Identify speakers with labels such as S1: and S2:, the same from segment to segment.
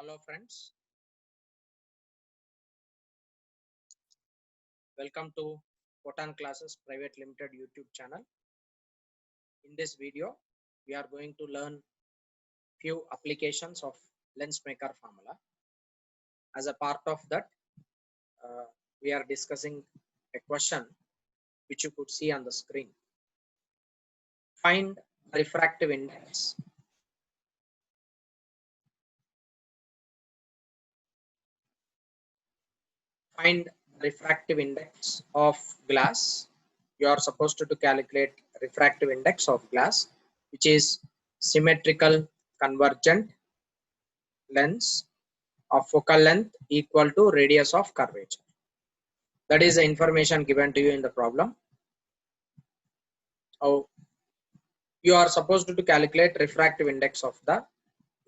S1: Hello friends, welcome to Photon Classes Private Limited YouTube channel. In this video, we are going to learn few applications of lens maker formula. As a part of that, we are discussing a question which you could see on the screen. Find the refractive index. Find the refractive index of glass. You are supposed to calculate refractive index of glass, which is symmetrical convergent lens of focal length equal to radius of curvature. That is the information given to you in the problem. Now, you are supposed to calculate refractive index of the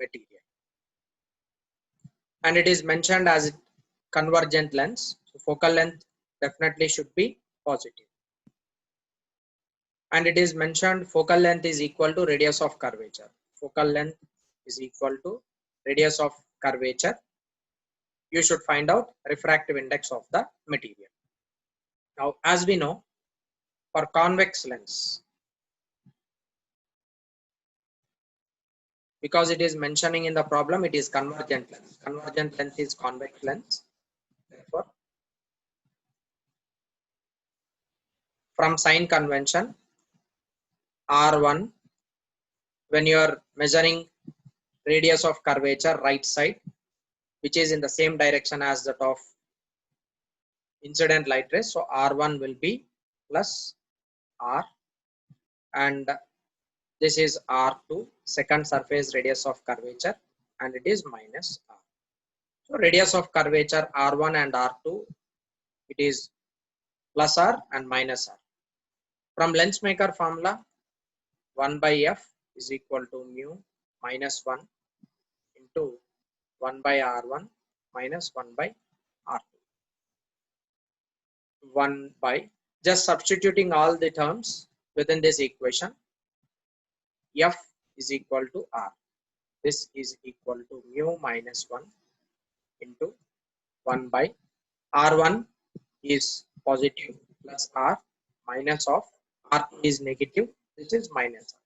S1: material, and it is mentioned as convergent lens. So focal length definitely should be positive, and it is mentioned focal length is equal to radius of curvature. Focal length is equal to radius of curvature. You should find out refractive index of the material. Now, as we know, for convex lens, because it is mentioning in the problem, it is convergent lens. Convergent lens is convex lens. Therefore, from sign convention, R1, when you are measuring radius of curvature right side, which is in the same direction as that of incident light rays, so R1 will be plus R, and this is R2, second surface radius of curvature, and it is minus R. So radius of curvature R1 and R2, it is plus R and minus R. From lens maker formula, 1 by F is equal to mu minus 1 into 1 by R1 minus 1 by R2. 1 by, just substituting all the terms within this equation, F is equal to R. This is equal to mu minus 1 into 1 by R1 is positive plus R minus of R2 is negative. This is minus R.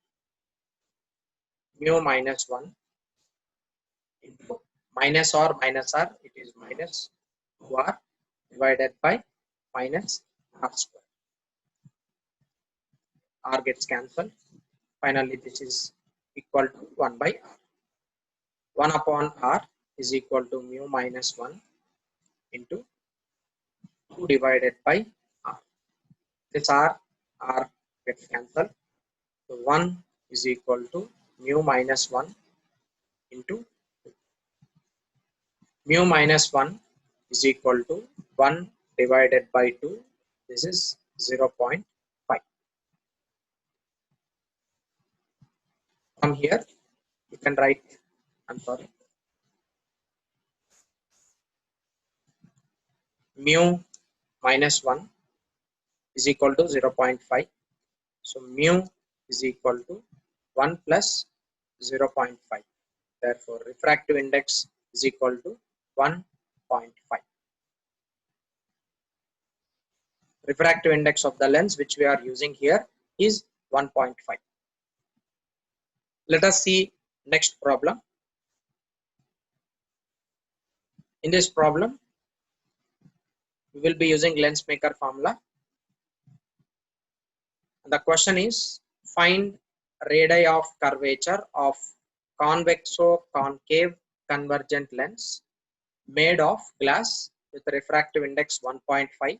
S1: Mu minus 1 into minus R minus R, it is minus 2R divided by minus R square. R gets cancelled. Finally, this is equal to 1 by R. 1 upon R is equal to mu minus 1 into 2 divided by R. This R gets cancelled. So 1 is equal to mu minus 1 into 2. Mu minus 1 is equal to 1 divided by 2. This is 0.5. From here, you can write, I'm sorry, mu minus 1 is equal to 0.5. So mu is equal to 1 plus 0.5. Therefore, refractive index is equal to 1.5. Refractive index of the lens which we are using here is 1.5. Let us see next problem. In this problem, we will be using lens maker formula. The question is, find radii of curvature of convexo-concave convergent lens made of glass with refractive index 1.5,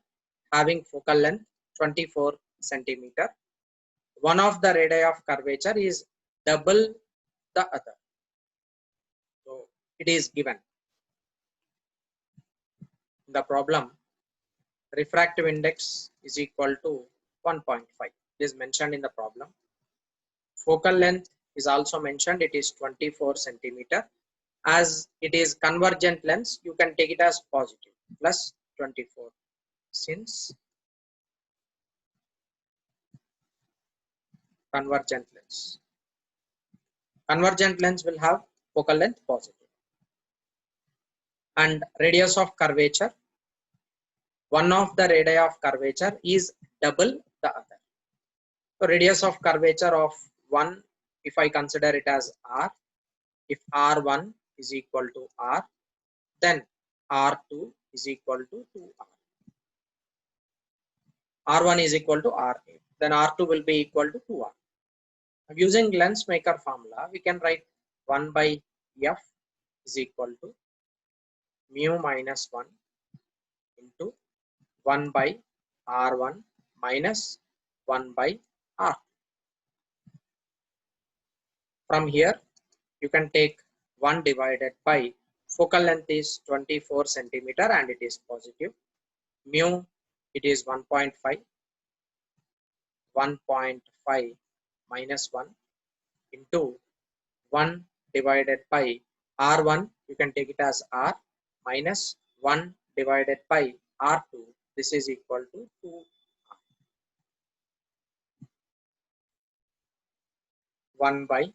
S1: having focal length 24 centimeter. One of the radii of curvature is double the other. So it is given in the problem. Refractive index is equal to 1.5. It is mentioned in the problem. Focal length is also mentioned. It is 24 centimeter. As it is convergent lens, you can take it as positive, plus 24, since convergent lens. Convergent lens will have focal length positive. and radius of curvature, one of the radii of curvature is double the other. So radius of curvature of one, if I consider it as r, if r1 is equal to r, then r2 is equal to 2r. r1 is equal to r8, then r2 will be equal to 2r. Using lens maker formula, we can write 1 by f is equal to mu minus 1 into 1 by r1 minus 1 by r. From here, you can take 1 divided by focal length is 24 centimeter and it is positive. Mu, it is 1.5. 1.5 minus 1 into 1 divided by r1, you can take it as r, minus 1 divided by r2, this is equal to 2r. 1 by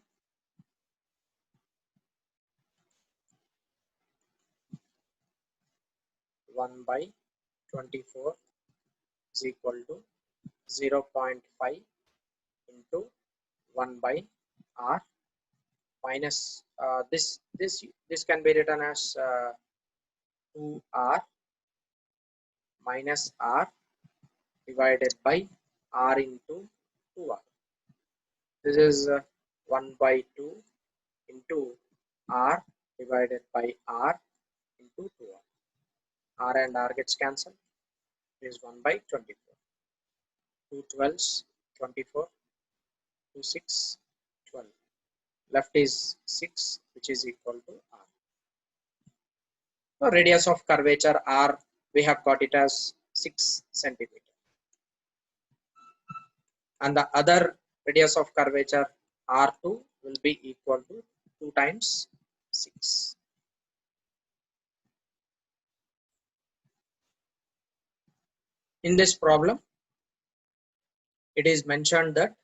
S1: 24 is equal to 0.5 into 1 by r minus this can be written as 2r minus r divided by r into 2r. This is 1 by 2 into r divided by r into 2r. R and r gets cancelled. It is 1 by 24. 2 12s, 24, 2 6, 12. Left is 6, which is equal to r. So radius of curvature r, we have got it as 6 centimeter. And the other radius of curvature r2 will be equal to 2 times 6. In this problem, it is mentioned that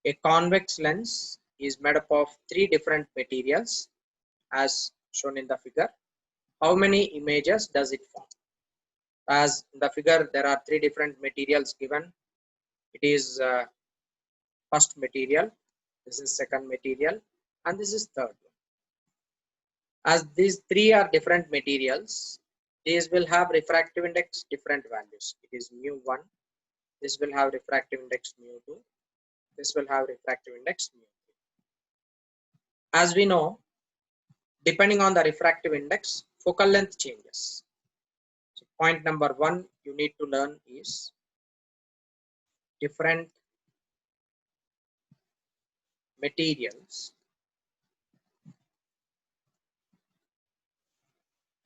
S1: a convex lens is made up of 3 different materials as shown in the figure. How many images does it form? As in the figure, there are 3 different materials given. It is first material, this is second material, and this is third one. As these 3 are different materials, these will have refractive index different values. It is mu1, this will have refractive index mu2, this will have refractive index mu3. As we know, depending on the refractive index, focal length changes. So point number 1 you need to learn is different materials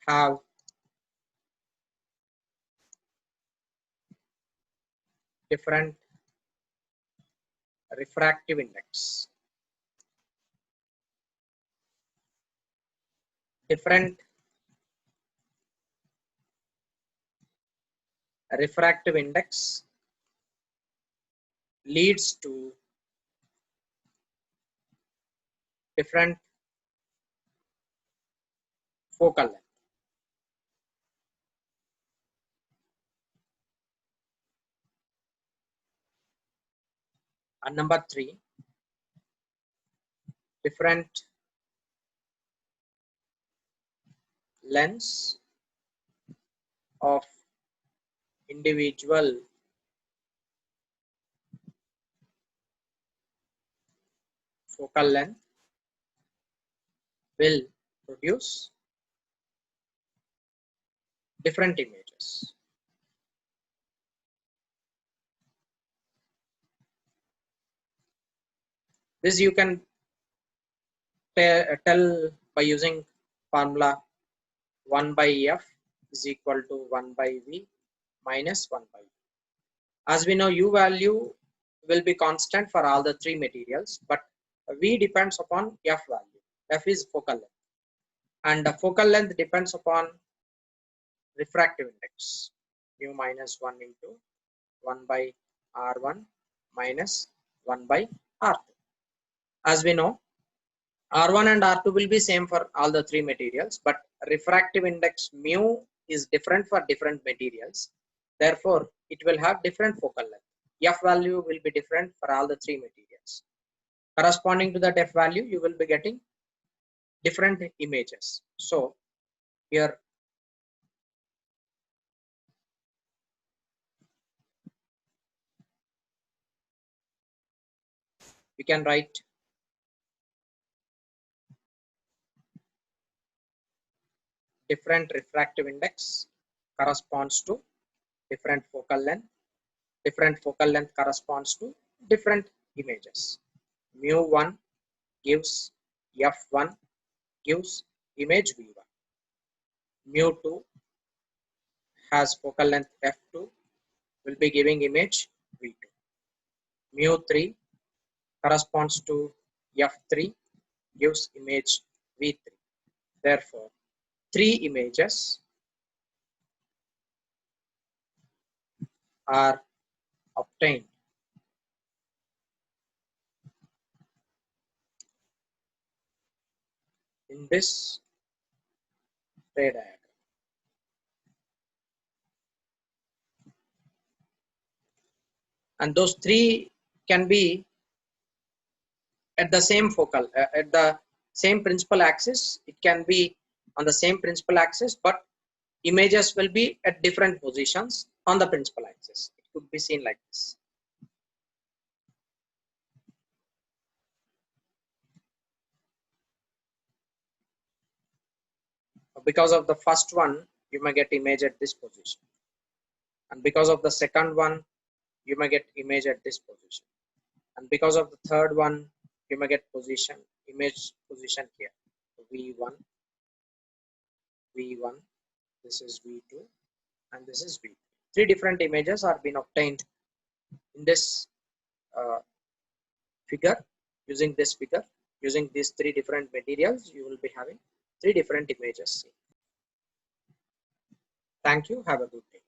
S1: have different refractive index. Different refractive index leads to different focal length. And number 3, different lengths of individual focal length will produce different images. This you can tell by using formula 1 by f is equal to 1 by v minus 1 by v. As we know, u value will be constant for all the 3 materials, but v depends upon f value. F is focal length, and the focal length depends upon refractive index, mu minus 1 into 1 by r1 minus 1 by r2. As we know, R1 and R2 will be same for all the three materials, but refractive index mu is different for different materials. Therefore, it will have different focal length. F value will be different for all the three materials. Corresponding to that F value, you will be getting different images. So here we can write different refractive index corresponds to different focal length. Different focal length corresponds to different images. Mu1 gives F1 gives image V1. Mu2 has focal length F2 will be giving image V2. Mu3 corresponds to F3 gives image V3. Therefore, three images are obtained in this ray diagram. And those three can be at the same focal, at the same principal axis. It can be on the same principal axis, but images will be at different positions on the principal axis. It could be seen like this. Because of the first one, you may get image at this position. And because of the second one, you may get image at this position. And because of the third one, you may get image position here. V1, V1, this is V2, and this is V3. Three different images are being obtained in this figure. Using this figure, using these three different materials, you will be having three different images. Thank you. Have a good day.